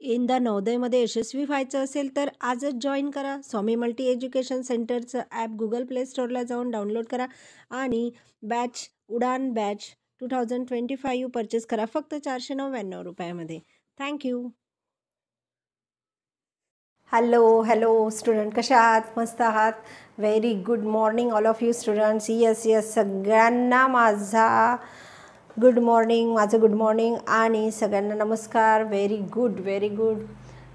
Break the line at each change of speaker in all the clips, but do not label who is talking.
यंदा नवोदयमध्ये यशस्वी व्हायचं असेल तर आजच जॉईन करा. स्वामी मल्टी एज्युकेशन सेंटरचं ॲप गुगल प्ले स्टोअरला जाऊन डाउनलोड करा आणि बॅच उडान बॅच 2025 परचेस करा फक्त 499 रुपयामध्ये. थँक्यू. हॅलो स्टुडंट, कशा आहात? मस्त आहात? Very good morning all of you students. Yes सगळ्यांना माझा गुड मॉर्निंग आणि सगळ्यांना नमस्कार. Very good.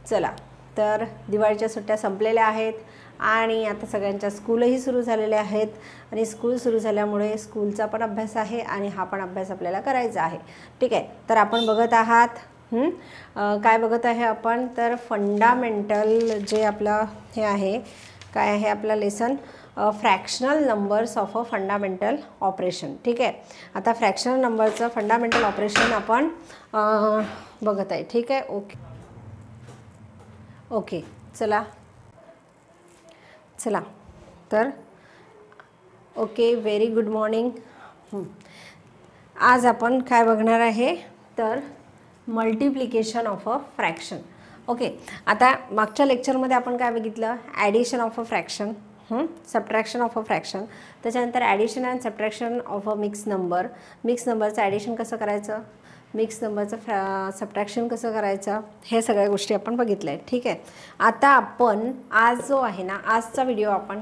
चला, तर दिवाळीच्या सुट्ट्या संपलेल्या आहेत आणि आता सगळ्यांच्या स्कूलही सुरू झालेल्या आहेत आणि स्कूल सुरू झाल्यामुळे स्कूलचा पण अभ्यास आहे आणि हा पण अभ्यास आपल्याला करायचा आहे. ठीक आहे, तर आपण बघत आहात काय बघत आहे आपण? तर फंडामेंटल जे आपलं हे आहे, काय आहे आपला lesson? Fractional numbers of a fundamental operation. ठीक आहे, आता फ्रॅक्शनल नंबरचं फंडामेंटल ऑपरेशन आपण बघत आहे. ठीक आहे, ओके चला तर ओके, व्हेरी गुड मॉर्निंग. आज आपण काय बघणार आहे? तर multiplication of a fraction. Okay, आता मागच्या लेक्चरमध्ये आपण काय बघितलं? Addition of a fraction, subtraction of a fraction, त्याच्यानंतर addition and subtraction of a mix नंबरचं ॲडिशन कसं करायचं, मिक्स नंबरचं सबट्रॅक्शन कसं करायचं, हे सगळ्या गोष्टी आपण बघितल्या आहेत. ठीक आहे, आता आपण आज जो आहे ना, आजचा व्हिडिओ आपण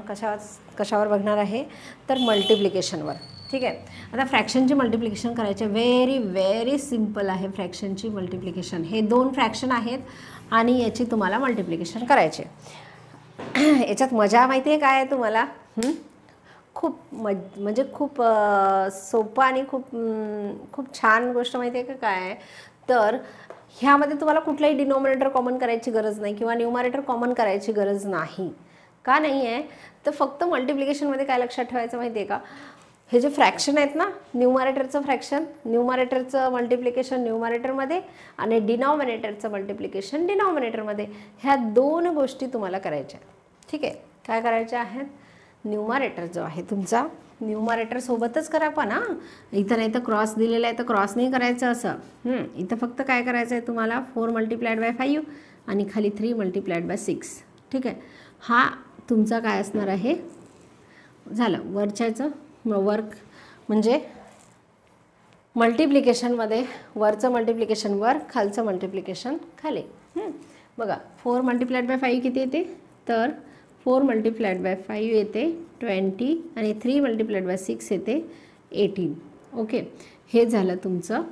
कशावर बघणार आहे? तर मल्टिप्लिकेशनवर. ठीक आहे, आता फ्रॅक्शनची मल्टिप्लिकेशन करायचे व्हेरी सिम्पल आहे. फ्रॅक्शनची मल्टिप्लिकेशन, हे 2 फ्रॅक्शन आहेत आणि याची तुम्हाला मल्टिप्लिकेशन करायचे. याच्यात मजा माहिती आहे काय आहे तुम्हाला? खूप म्हणजे खूप सोपं आणि खूप छान गोष्ट माहिती आहे का काय आहे? तर ह्यामध्ये तुम्हाला कुठलाही डिनॉमिनेटर कॉमन करायची गरज नाही किंवा न्यूमरेटर कॉमन करायची गरज नाही. का नाही आहे? तर फक्त मल्टिप्लिकेशनमध्ये काय लक्षात ठेवायचं माहिती आहे का? हे जे फ्रॅक्शन आहेत ना, न्यूमरेटरचं मल्टिप्लिकेशन न्यूमरेटरमध्ये आणि डिनॉमिनेटरचं मल्टिप्लिकेशन डिनॉमिनेटरमध्ये, ह्या 2 गोष्टी तुम्हाला करायच्या. ठीक आहे, काय करायच्या आहेत? न्यूमरेटर जो आहे तुमचा, न्यूमरेटर सोबतच करा. पण इथं नाही तर क्रॉस दिलेला आहे तर क्रॉस नाही करायचं असं. इथं फक्त काय करायचं आहे तुम्हाला? 4 × 5 आणि खाली 3 × 6. ठीक आहे, हा तुमचा काय असणार आहे? झालं वरच्याचं वर्क, म्हणजे मल्टिप्लिकेशनमध्ये वरचं मल्टिप्लिकेशन वर, खालचं मल्टिप्लिकेशन खाली. बघा, 4 × 5 किती येते? तर 4 × 5 येते 20 आणि 3 × 6 येते 18. ओके, हे झालं तुमचं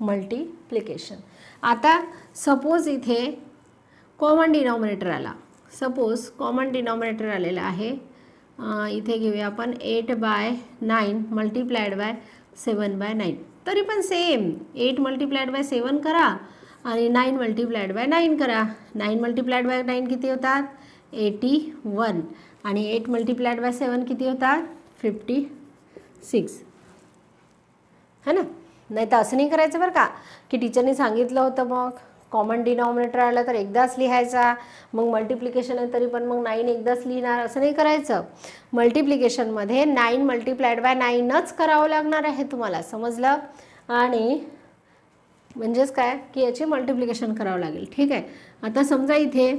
मल्टिप्लिकेशन. आता सपोज इथे कॉमन डिनॉमिनेटर आला. सपोज कॉमन डिनॉमिनेटर आलेला आहे. इथे घेऊया आपण 8/9 × 7/9. तरी पण सेम 8 × 7 करा आणि 9 × 9 करा. 9 × 9 किती होतात? 81 आणि 8 × 7 किती होतात? 56. है ना? नाही तर असं नाही करायचं बरं का, की टीचरनी सांगितलं होतं मग कॉमन डिनॉमिनेटर आलं तर एकदाच लिहायचा, मग मल्टिप्लिकेशन आहे तरी पण मग 9 एकदाच लिहिणार, असं नाही करायचं. मल्टिप्लिकेशनमध्ये 9 × 9च करावं लागणार आहे तुम्हाला, समजलं? आणि म्हणजेच काय की याची मल्टिप्लिकेशन करावं लागेल. ठीक आहे, आता समजा इथे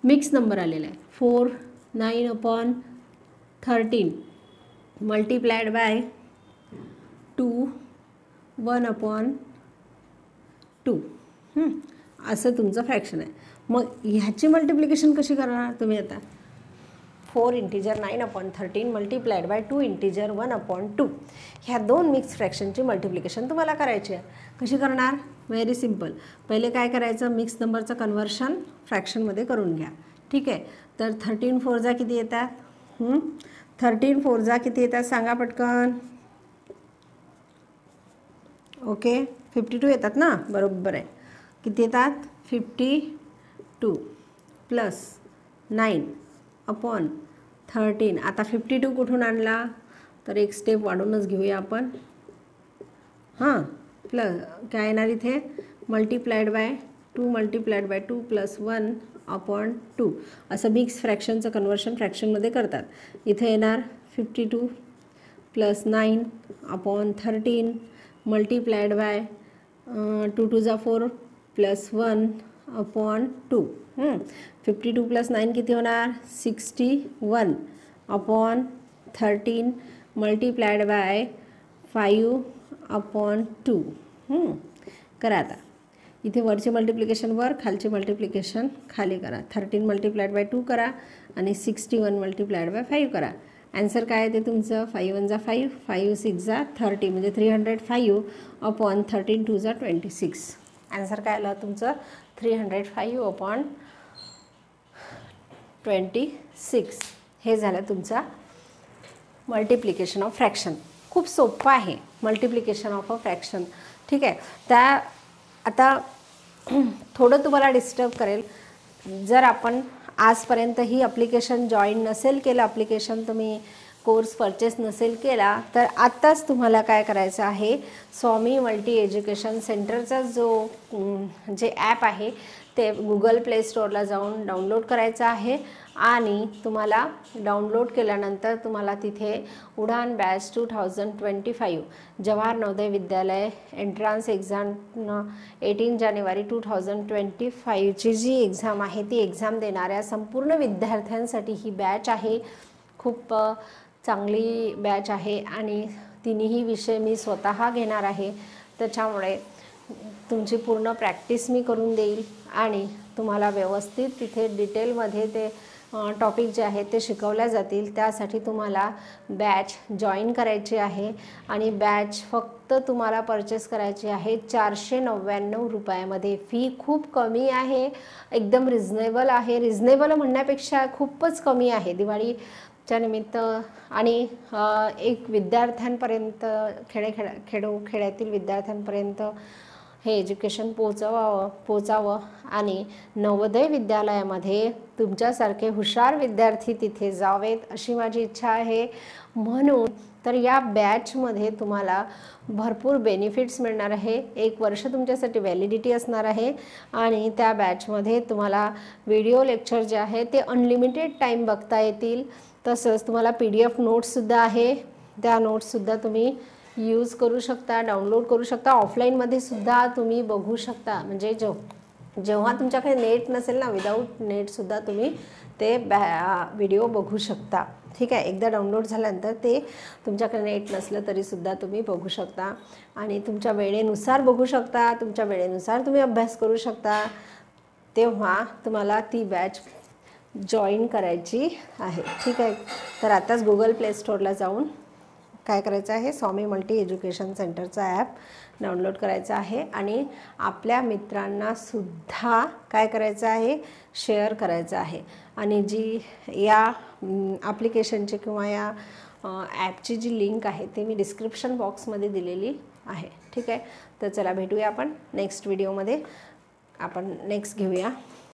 मिक्स नंबर आलेला आहे 4 9/13 × 2 1/2. असं तुमचं फ्रॅक्शन आहे. मग ह्याची मल्टिप्लिकेशन कशी करणार तुम्ही? आता 4 इंटिजर 9/13 × 2 इंटिजर 1/2, ह्या 2 मिक्स फ्रॅक्शनची मल्टिप्लिकेशन तुम्हाला करायची आहे. कशी करणार? Very simple. पहिले काय करायचं? मिक्स नंबरचं कन्व्हर्शन फ्रॅक्शनमध्ये करून घ्या. ठीक आहे, तर 13 4 किती येतात? 13 4 किती येतात सांगा पटकन. ओके, 52 येतात ना? बरोबर आहे. किती येतात? 52 प्लस 9/13. आता 52 कुठून आणला? तर एक स्टेप वाढूनच घेऊया आपण. प्लस काय येणार इथे? Multiplied by 2 × 2 plus 1/2. असं मिक्स फ्रॅक्शनचं कन्व्हर्शन फ्रॅक्शनमध्ये करतात. इथे येणार 52 plus 9/13 multiplied by 2 × 4 plus 1 upon 2. 52 + 9 किती होणार 61 अपॉन 13 मल्टिप्लाइड बाय 5 अपॉन 2. करा आता इथे वरचे मल्टिप्लिकेशन वर, खालचे मल्टिप्लिकेशन खाली करा. 13 मल्टिप्लाइड बाय 2 करा आणि 61 मल्टिप्लाइड बाय 5 करा. आन्सर काय आहे ते तुमचं 5 1 जा 5, 5 6 जा 30 म्हणजे 305 अपॉन 13 2 जा 26. आन्सर काय आलं तुमचं 305 अपॉन 26. हे झालं तुमचा मल्टिप्लिकेशन ऑफ फ्रॅक्शन. खूप सोपं आहे मल्टिप्लिकेशन ऑफ अ फ्रॅक्शन. ठीक आहे. त्या आता थोडं तुम्हाला डिस्टर्ब करेल जर आपण आजपर्यंत ही ॲप्लिकेशन जॉईन नसेल केलं, ॲप्लिकेशन तुम्ही कोर्स परचेस नसेल केला, तर आत्ताच तुम्हाला काय करायचं आहे, स्वामी मल्टी एज्युकेशन सेंटरचा जे ॲप आहे ते गुगल प्ले स्टोअरला जाऊन डाउनलोड करायचं आहे. आणि तुम्हाला डाउनलोड केल्यानंतर तुम्हाला तिथे उडान batch 2025 Jawahar Navodaya Vidyalaya entrance exam 18 जानेवारी 2025ची जी एक्झाम आहे ती एक्झाम देणाऱ्या संपूर्ण विद्यार्थ्यांसाठी ही बॅच आहे. खूप चांगली बॅच आहे आणि तिन्ही विषय मी स्वतः घेणार आहे. त्याच्यामुळे तुमची पूर्ण प्रॅक्टिस मी करून देईल आणि तुम्हाला व्यवस्थित तिथे डिटेलमध्ये ते टॉपिक जे आहेत ते शिकवल्या जातील. त्यासाठी तुम्हाला बॅच जॉईन करायची आहे आणि बॅच फक्त तुम्हाला परचेस करायची आहे 499 रुपयामध्ये. फी खूप कमी आहे, एकदम रिझनेबल आहे. रिझनेबल म्हणण्यापेक्षा खूपच कमी आहे दिवाळीच्या निमित्त आणि एक विद्यार्थ्यांपर्यंत खेड्यातील विद्यार्थ्यांपर्यंत हे एज्युकेशन पोचावं आणि नवोदय विद्यालयामध्ये तुमच्यासारखे हुशार विद्यार्थी तिथे जावेत अशी माझी इच्छा आहे. म्हणून तर या बॅचमध्ये तुम्हाला भरपूर बेनिफिट्स मिळणार आहे. 1 वर्ष तुमच्यासाठी व्हॅलिडिटी असणार आहे आणि त्या बॅचमध्ये तुम्हाला व्हिडिओ लेक्चर जे आहे ते अनलिमिटेड टाईम बघता येतील. तसंच तुम्हाला PDF नोट्ससुद्धा आहे, त्या नोट्ससुद्धा तुम्ही यूज करू शकता, डाउनलोड करू शकता. ऑफलाईनमध्ये सुद्धा तुम्ही बघू शकता. म्हणजे जेव्हा तुमच्याकडे नेट नसेल ना, विदाऊट नेटसुद्धा तुम्ही ते व्हिडिओ बघू शकता. ठीक आहे. एकदा डाउनलोड झाल्यानंतर ते तुमच्याकडे नेट नसलं तरीसुद्धा तुम्ही बघू शकता आणि तुमच्या वेळेनुसार बघू शकता, तुमच्या वेळेनुसार तुम्ही अभ्यास करू शकता. तेव्हा तुम्हाला ती बॅच जॉईन करायची आहे. ठीक आहे. तर आताच गुगल प्ले स्टोअरला जाऊन काय करायचं आहे, स्वामी मल्टी एज्युकेशन सेंटरचा ॲप डाउनलोड करायचा आहे आणि आपल्या मित्रांना सुद्धा काय करायचं आहे, शेअर करायचं आहे. आणि जी या ॲप्लिकेशनची किंवा या ॲपची जी लिंक आहे ते मी डिस्क्रिप्शन बॉक्समध्ये दिलेली आहे. ठीक आहे. तर चला भेटूया आपण नेक्स्ट व्हिडिओमध्ये. आपण नेक्स्ट घेऊया.